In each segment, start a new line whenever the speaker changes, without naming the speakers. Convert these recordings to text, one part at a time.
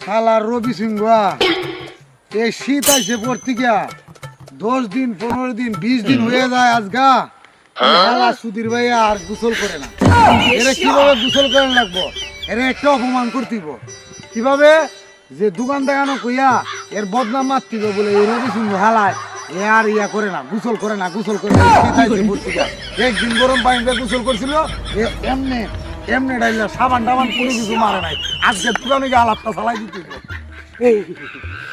শালার রবি সিংহ এই শীত আইসে পড়তে গিয়া 10 দিন 15 দিন 20 দিন হয়ে যায় আজগা শালা সুধীর ভাইয়া আর গোসল করে না। এরা কিভাবে গোসল করেন লাগবো, এরা একটা অপমান করতিব কিভাবে যে দোকান দেখানো কইয়া এর বদনাম মারতিব বলে এই রবি সিংহ হালায় এ আর ইয়া করে না, গোসল করে না, গোসল করে না। শীত আইসে পড়তে গিয়া একদিন গরম পানিতে গোসল করছিল এ এমনি এমনি ডাইলা সাবান টাবান কোনো কিছু মারে নাই, আজকে দোকানে গিয়ে আলাপটা চালাই দিতে।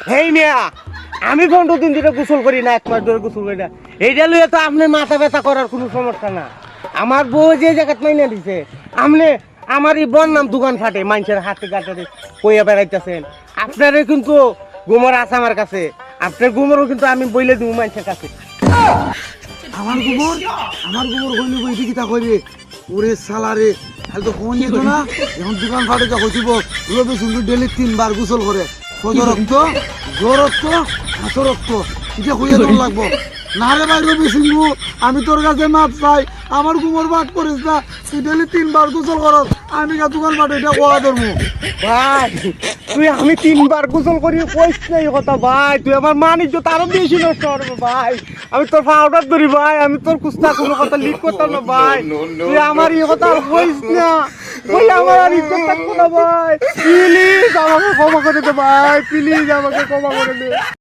হেই মিয়া, আমি 15 দিন ধরে গোসল করি না, 1 মাস ধরে গোসল করি না। এইটা লইয়া তো আপনি মাথা ব্যথা করার কোনো সমস্যা না। আমার বউ যে জায়গায় মাইনে দিছে, আপনি আমার এই বন্যাম দোকান ফাটে মানুষের হাতে কাটে কইয়া বেড়াইতেছেন। আপনারও কিন্তু গোমর আছে আমার কাছে, আপনার গোমরও কিন্তু আমি বইলে দিব মানুষের কাছে।
আমার গোবর হইলে বই দিকে তা কইবে ওরে সালারে খালি তো ফোন যেত না। এখন দোকান ফাটে যা হইব রবি সিংহ ডেলি 3 বার গোসল করে, সজ রক্ত, জোর রক্ত, হাসো রক্ত, এটা হইয়া তোর লাগবো না রে ভাই। রবি সিংহ আমি তোর কাছে মাপ চাই, আমার গোবর বাদ করিস না, তুই ডেলি 3 বার গোসল করস, আমি কা দোকান ফাটে এটা কোয়া ধরবো।
ভাই তুই আমি 3 বার গোসল করি কইস না এই কথা ভাই, তুই আমার মানিজ্য তারও বেশি নষ্ট করবে ভাই। আমি তোর পাউডার ধরি ভাই, আমি তোর কুস্তা কোনো কথা লিক করতাম না ভাই। তুই আমার এই কথা আর কইস না, ওই আমার আর ইজ্জত থাকবো না ভাই। প্লিজ আমাকে ক্ষমা করে দে ভাই, প্লিজ আমাকে ক্ষমা করে দে।